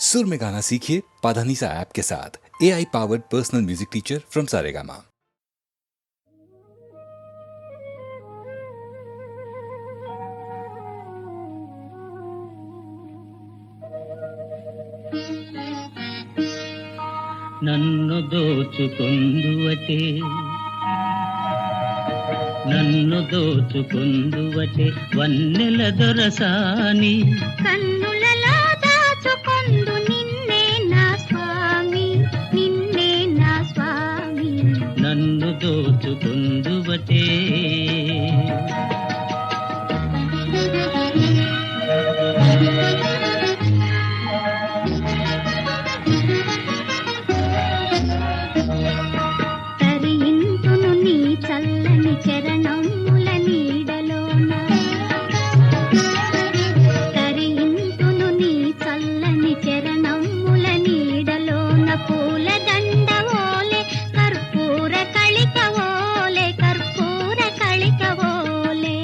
सुर में गाना सीखिए पाधानीसा ऐप के साथ। AI powered personal music teacher from Saregama. నన్ను దోచుకుందువటే వన్నెల దొరసాని కన్నులలో దాచుకొందు నిన్నే నా స్వామి, నిన్నే నా స్వామి. నన్ను దోచుకుందువటే తరింతును నీ చల్లని చరణముల నీడలోన, తరింతును నీ చల్లని చరణముల నీడలోన. పూల దండవోలే కర్పూర కళికవోలే, కర్పూర కళికవోలే.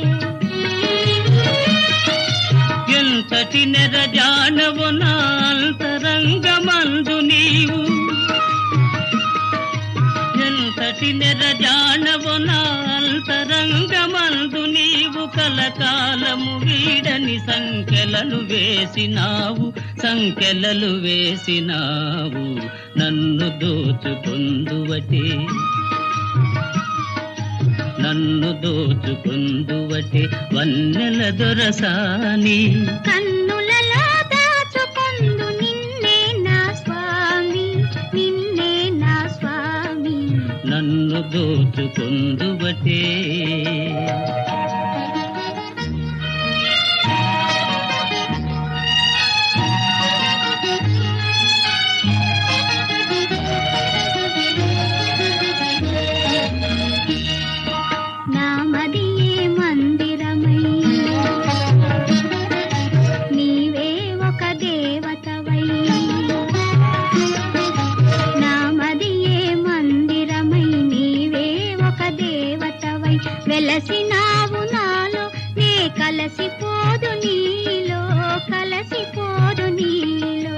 ఎంతటి నెరజానవు నా అంతరంగమందు నీవు, ఎంతటి నెరజానవు నా అంతరంగమందు నీవు. కలకాలము వీడని సంఖ్యలను వేసినావు, సంఖ్యలలు వేసినావు. నన్ను దోచుకొందువటే, నన్ను దోచుకొందువటే వన్నెల దొరసాని. కన్నులలో దాచుకొందు నిన్నే నా స్వామి, నిన్నే నా స్వామి. నన్ను దోచుకొందువటే నామదియే మందిరమై, నీవే ఒక దేవతవై. నామదియే మందిరమై, నీవే ఒక దేవతవై. వెలసినావు నాలో, నే కలసిపోదు నీలో, కలసిపోదు నీలో.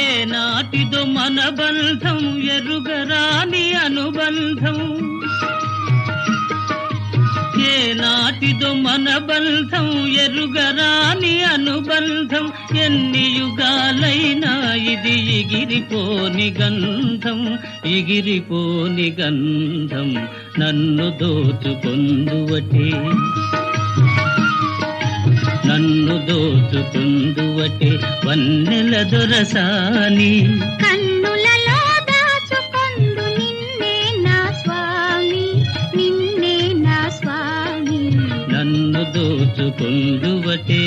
ఏ నాటిదో మన బంధం ఎరుగరాని అనుబంధం, ఏ నాటిదో మన బంధం ఎరుగరాని అనుబంధం. ఎన్ని యుగాలైనా ఇది ఎగిరిపోని గంధం, ఎగిరిపోని గంధం. నన్ను దోచుకొందువటే, నన్ను దోచుకొందువటే వన్నెల దొరసాని. కన్నులలో దాచుకొందు నిన్నే నా స్వామి, నిన్నే నా స్వామి. నన్ను దోచుకొందువటే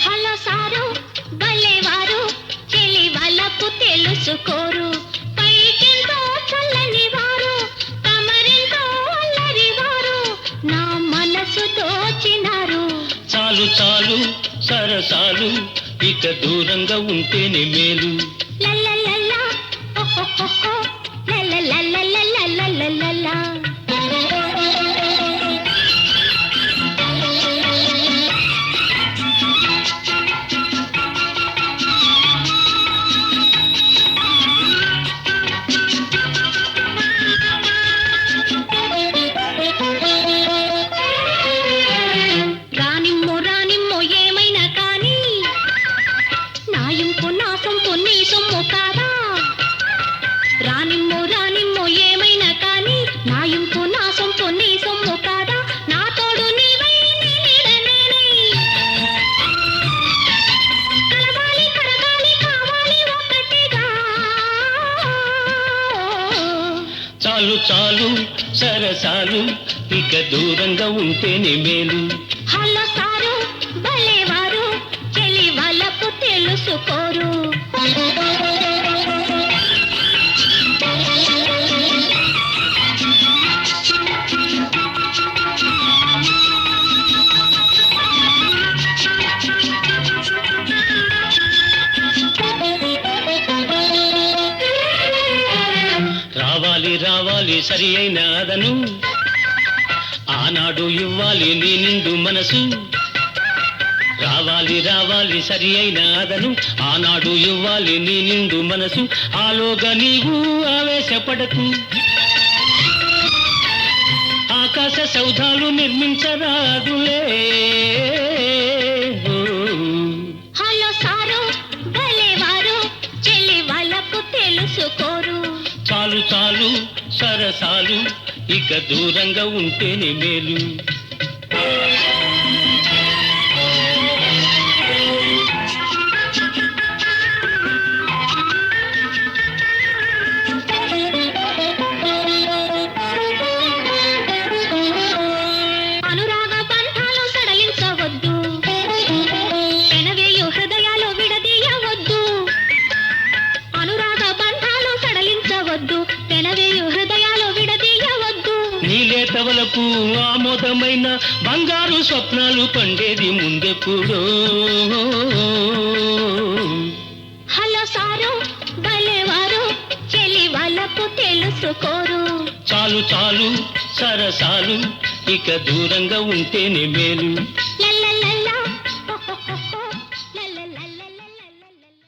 హలో సారు భలేవారు, చెలి వలపు తెలుసుకోరు. పైకెంతో చల్లని వారు, తమరెంతో అల్లరి వారు, నా మనసు దోచినారు. చాలు చాలు సరసాలు, ఇక దూరంగా ఉంటేనే మేలు. లల్లలల్లా, ఓహోహోహో, లల్లలల్లలల్లలల్లలా. రానిమ్మో రానిమ్మో ఏమైనా కానీ, నా ఇంపు నా సొంపు నీ సొమ్ము కాదా. రానిమ్మో రానిమ్మో ఏమైనా కానీ, నా ఇంపు నా సొంపు నీ సొమ్ము కాదా. నా తోడు నీవై, నీ నీడ నేనై. కలవాలి కడగాలి కావాలి ఒక్కటిగా. చాలు చాలు సరసాలు, ఇక దూరంగా ఉంటేనే మేలు. హలో సారు భలేవారు, చెలి వలపు తెలుసుకోరు. ఇవ్వాలి సరి అయిన అదను, ఆనాడు ఇవ్వాలి నీ నిండు మనసు. రావాలి రావాలి సరి అయిన అదను, ఆనాడు ఇవ్వాలి నీ నిండు మనసు. ఆలోగా నీవు ఆవేశపడకు, ఆకాశ సౌధాలు నిర్మించరాదులే. హలో సారు భలేవారు చెల్లి వాళ్ళకు తెలుసుకోరు. చాలు చాలు సరసాలు, ఇక దూరంగా ఉంటేనే మేలు. అనురాగ బంధాలు సడలించవద్దు, పెనవేయు హృదయాలు విడదీయవద్దు. అనురాగ బంధాలు సడలించవద్దు, పెనవేయు హృదయాలు విడదీయవద్దు. నీలేతవలకు ఆమోదమైన బంగారు స్వప్నాలు పండేది ముందెప్పుడో. హలో సారు భలేవారు చెల్లి వాళ్ళకు తెలుసుకోరు. చాలు చాలు సరసాలు, ఇక దూరంగా ఉంటేనే మేలు. లల్లలల్లా, హోహోహోహో, లల్లలల్లలల్లలల్ల.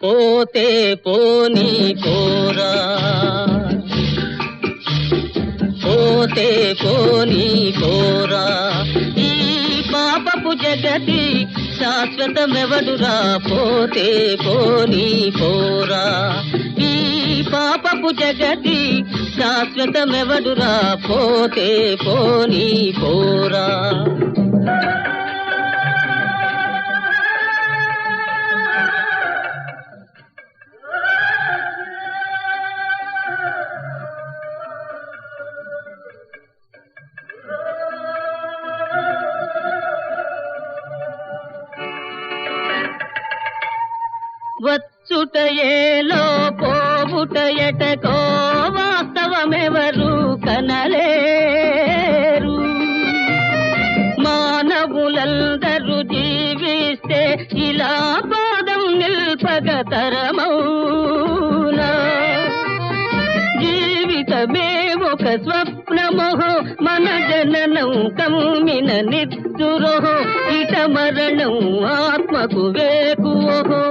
పోతే పోనీ పోరా, పోతే పోనీ పోరా, ఈ పాపపు జగతి శాశ్వతమెవడురా. పోతే పోనీ పోరా, ఈ పాపపు జగతి శాశ్వతమెవడురా. పోతే పోనీ పోరా. వచ్చుటయేలో పోవుటయటకో వాస్తవమెవరు కనలేరు. మానవులందరూ జీవిస్తే ఇలా పాదం నిల్పగతరమౌనా. జీవితమే ఒక స్వప్నమోహో, మన జననం కమ్మిన నిద్దురోహో, ఇట మరణం ఆత్మకు వేకువోహో.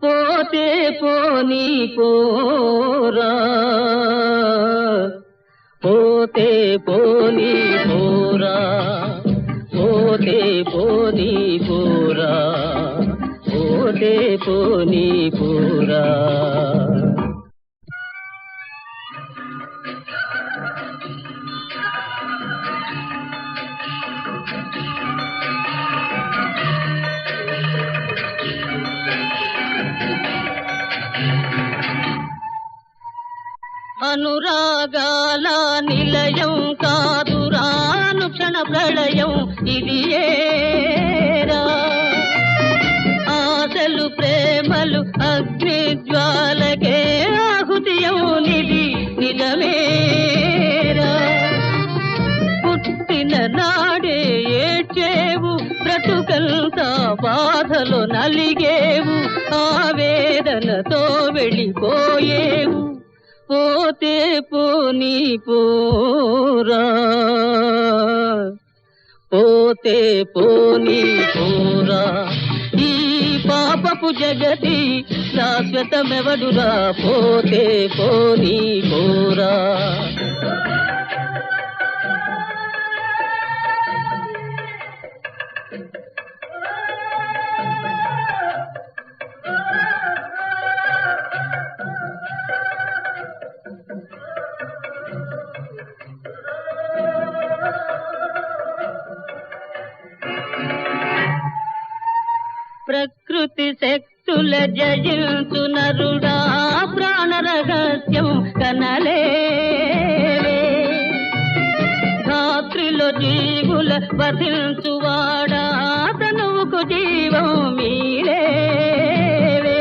పోతే పోనీ పోరా, పోతే పోనీ పోరా, పోతే పోనీ పోరా, పోతే పోనీ పోరా. అనురాగాల నిలయం కాదురా అనుక్షణ ప్రళయం ఇది ఏరా. ఆశలు ప్రేమలు అగ్ని జ్వాలకే ఆహుతియౌనిది నిజమేరా. పుట్టిన నాడే ఏడ్చేవు, బ్రతుకంతా బాధలో నలిగేవు, ఆవేదనతో వెళ్ళిపోయేవు. పోతే పోనీ పోరా, పోతే పోనీ పోరా, ఈ పాపపు జగతి శాశ్వతమెవడురా. పోతే పోనీ పోరా. ప్రకృతి శక్తుల జయించు నరుడా ప్రాణ రహస్యం కనలేవే ధాత్రిలో జీవుల వధించువాడా తనువుకు జీవం మీరేవే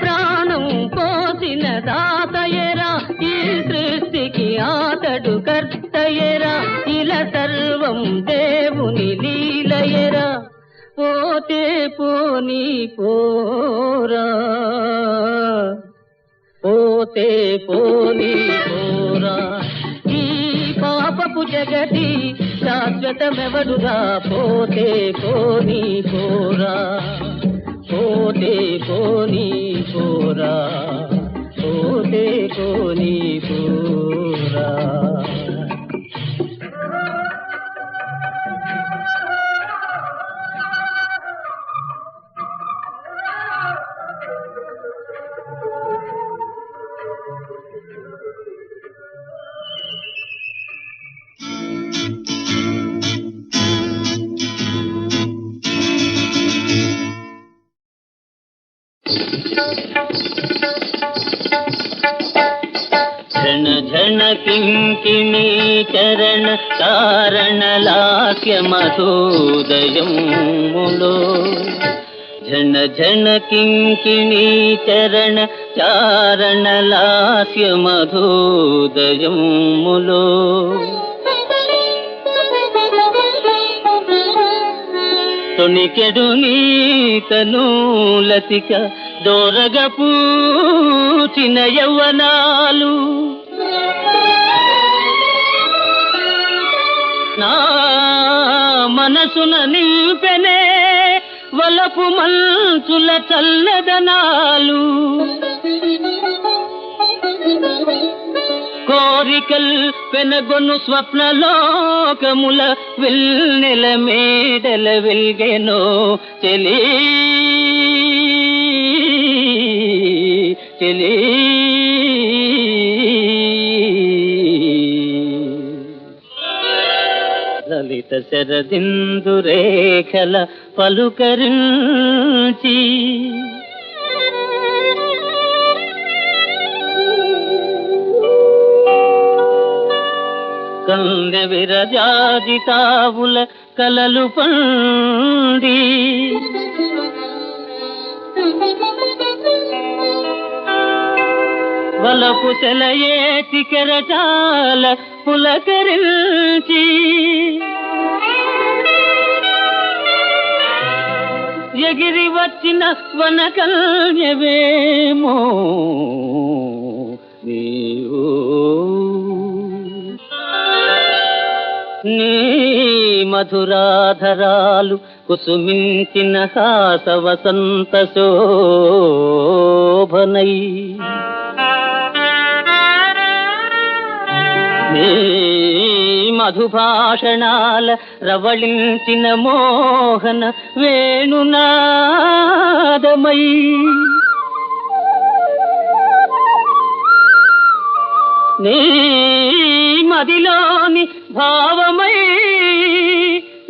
ప్రాణం పోసిన దాతయరా ఈ సృష్టికి ఆతడు కర్తయరా ఇలా సర్వం దేవుని లీలయరా పోతే పోని పోరా పోతే పోని పోరా ఈ పాపపు జగతి శాశ్వతమెవడుగా పోతే పోని పోరా పోతే పోని పోరా పోతే పోని పోరా ఝణ ఝణ కింకిణీ చరణ కారణ లాస్య మధోదయములో ఝణ ఝణ కింకిణీ చరణ చారణ లాస్య మధోదయములో తొణికెడు నీతను లతిక దోరగ పూచిన యవ్వనాలు నా మనసున నింపెనే వలపు మంచుల చల్లదనాలు కోరికల్ పెనగొను స్వప్నలోకముల వెన్నెల మేడల వెల్గెనో చెలి చెలి లలిత శరదిందు రేఖల పలుకరించి కందె విరజాజితావుల కలలు పండి వలపు సెలయేటి కెరటాల పులకరించి ఎగిరి వచ్చిన వనకల్యవేమో నీవు నీ మధురాధరాలు కుసుమించిన హాస వసంత శోభనై నీ మధుభాషణాల రవళించిన మోహన వేణునాదమై నీ మదిలోని భావమై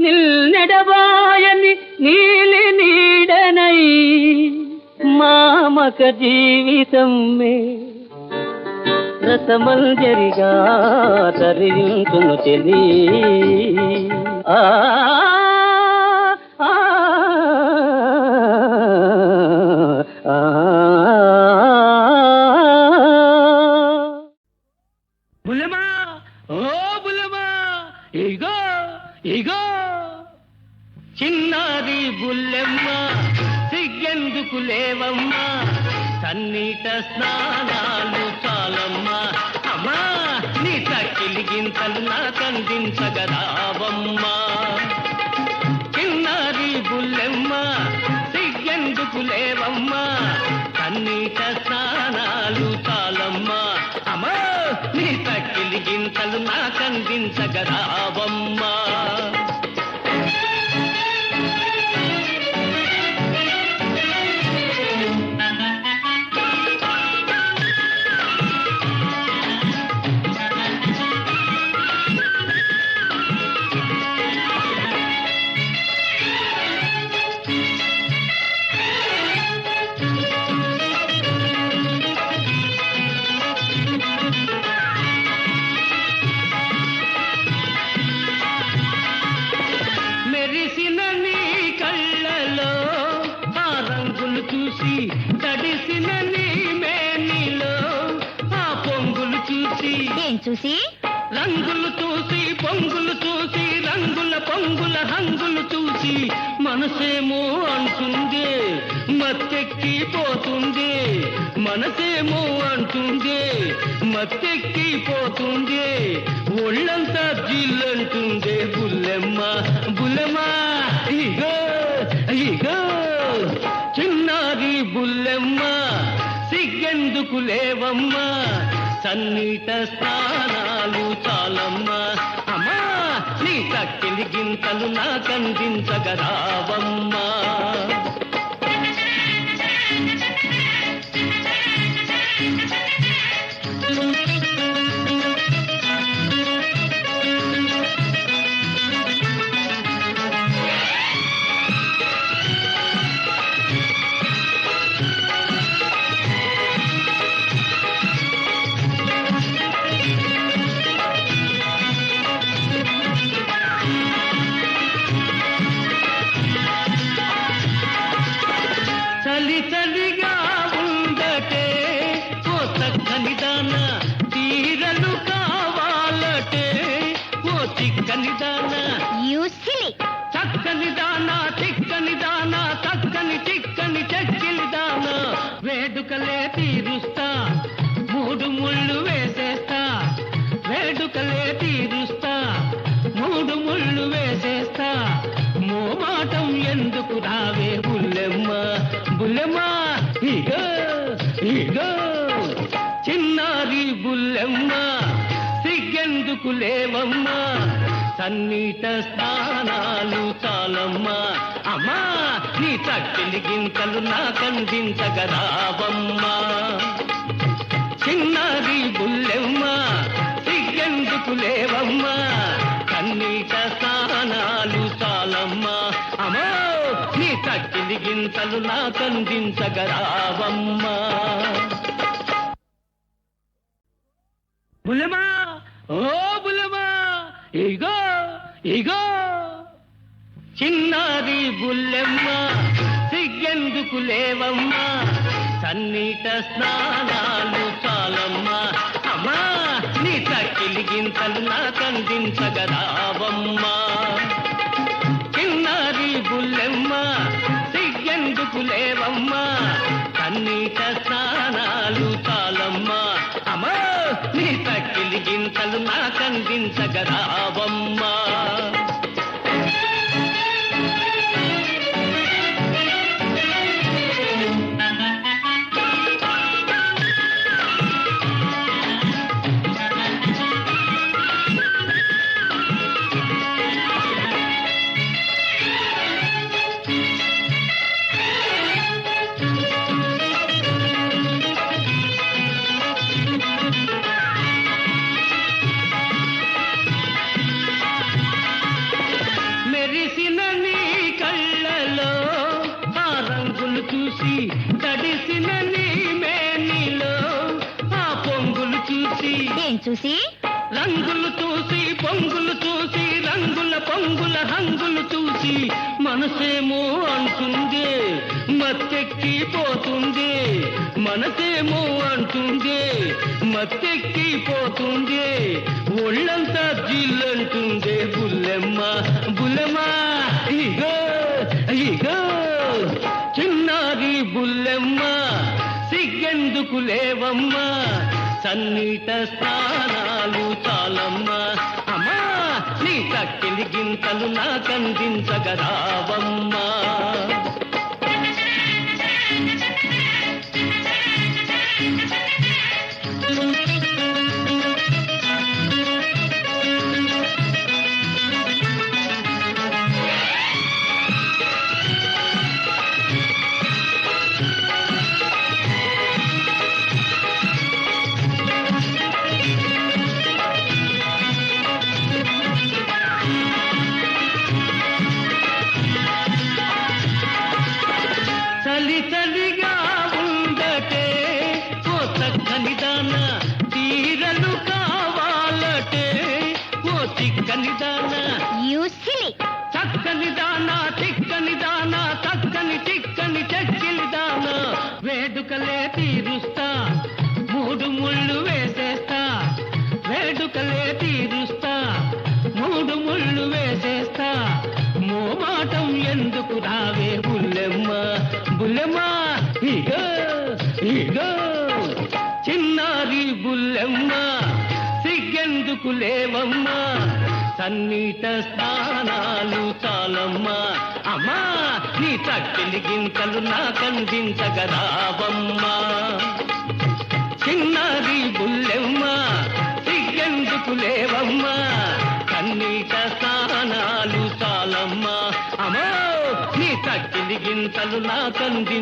నిల్నెడబాయని నీలి నీడనై మామక జీవితం మే రసమంజరిగా తరించును చెలి ఆ ఆ ఆ బుల్లమా ఓ బుల్లమా ఇగో ఇగో చిన్నారి బుల్లెమ్మ సిగ్గెందుకు లేవమ్మా సన్నీట స్నానాలు చాలమ్మా అమ్మా నీ తక్కిలి గింతలు నాకందించగరావమ్మా చిన్నారి బుల్లెమ్మ సిగ్గెందుకు లేవమ్మా సన్నీట స్నానాలు చాలమ్మా అమ్మా నీ తక్కిలి గింతలు నాకందించగరావమ్మా చూసి తడిసిన నీ మేనిలో ఆ పొంగులు చూసి ఏం చూసి రంగులు చూసి పొంగులు చూసి రంగుల పొంగుల హంగులు చూసి మనసేమో అంటుంది మత్తెక్కిపోతుంది మనసేమో అంటుంది మత్తెక్కిపోతుంది ఒళ్ళంతా జిల్లంటుంది బుల్లెమ్మ బుల్లెమ్మ ఇగో ఇగో చిన్నారి బుల్లెమ్మ సిగ్గెందుకు లేవమ్మా సన్నిట స్నానాలు చాలమ్మా అమ్మా నీ తక్కిలి గింతలు నాకందించగరావమ్మా చలి చలిగా ఉండటే ఓ చక్కని దాన తీరలు కావాలటే ఓ చిక్కని దాన యూసిలి చక్కని దాన చిక్కని దాన చక్కని చిక్కని చెక్కిలి దాన వేడుకలే తీరుస్తా మూడు ముళ్ళు వేసేస్తా వేడుకలే తీరుస్తా మూడు ముళ్ళు వేసేస్తా మోమాటం ఎందుకు రావే బుల్లెమ్మ బుల్లెమ్మ ఇగో ఇగో చిన్నారి బుల్లెమ్మ సిగ్గెందుకు లేవమ్మా సన్నిట స్నానాలు చాలమ్మా అమ్మా నీ చక్కిలి గింతలు నాకందించగరావమ్మా చిన్నారి బుల్లెమ్మ సిగ్గెందుకు లేవమ్మా కన్నీట స్నానాలు చాలమ్మా అమ్మో నీ తక్కిలి గింతలు నాకందించగరావమ్మా బుల్లెమా ఓ బుల్లెమా ఇగో ఇగో చిన్నారి బుల్లెమ్మ సిగ్గెందుకు లేవమ్మా సన్నిట స్నానాలు చాలమ్మా అమ్మా నీ తక్కిలి గింతలు నాకందించగరావమ్మా చిన్నారి బుల్లెమ్మ సిగ్గెందుకు లేవమ్మా సన్నిట స్నానాలు చాలమ్మా అమ్మా నీ తక్కిలి గింతలు నాకందించగరావమ్మా మెరిసిన నీ కళ్ళలో ఆ రంగులు చూసి తడిసిన నీ మేనిలో ఆ పొంగులు చూసి ఏం చూసి రంగులు చూసి పొంగులు చూసి రంగుల పొంగుల హంగులు చూసి మనసేమో అంటుంది మత్తెక్కిపోతుంది మనసేమో అంటుంది మత్తెక్కిపోతుంది ఒళ్ళంతా జిల్లంటుంది బుల్లెమ్మ బుల్లెమ్మ ఇగో ఇగో చిన్నారి బుల్లెమ్మ సిగ్గెందుకు లేవమ్మా సన్నిట స్నానాలు చాలమ్మా అమ్మా నీ తక్కిలి గింతలు నాకందించగరావమ్మా చలి చలిగా ఉండటే ఓ చక్కని దాన తీరలు కావాలటే ఓ చిక్కని దాన యూసిలి చక్కని దాన చిక్కని దాన చక్కని చిక్కని చెక్కిలి దాన కోరికలే తీరుస్తా, 3 ముళ్ళు వేసేస్తా, మోమాటం ఎందుకు రావే బుల్లెమ్మ, బుల్లెమ్మ ఇగో ఇగో చిన్నారి బుల్లెమ్మ, సిగ్గెందుకు లేవమ్మా, సన్నిహిత స్థానాలు చాలమ్మా, అమ్మా నీ చక్కిలి గింతలు నాకందించగరావమ్మా. చిన్నారి బుల్లెమ్మ, సిగ్గెందుకు లేవమ్మా, సన్నిహిత స్థానాలు చాలమ్మా, అమ్మో నీ చక్కిలి గింతలు నాకందించగరావమ్మా.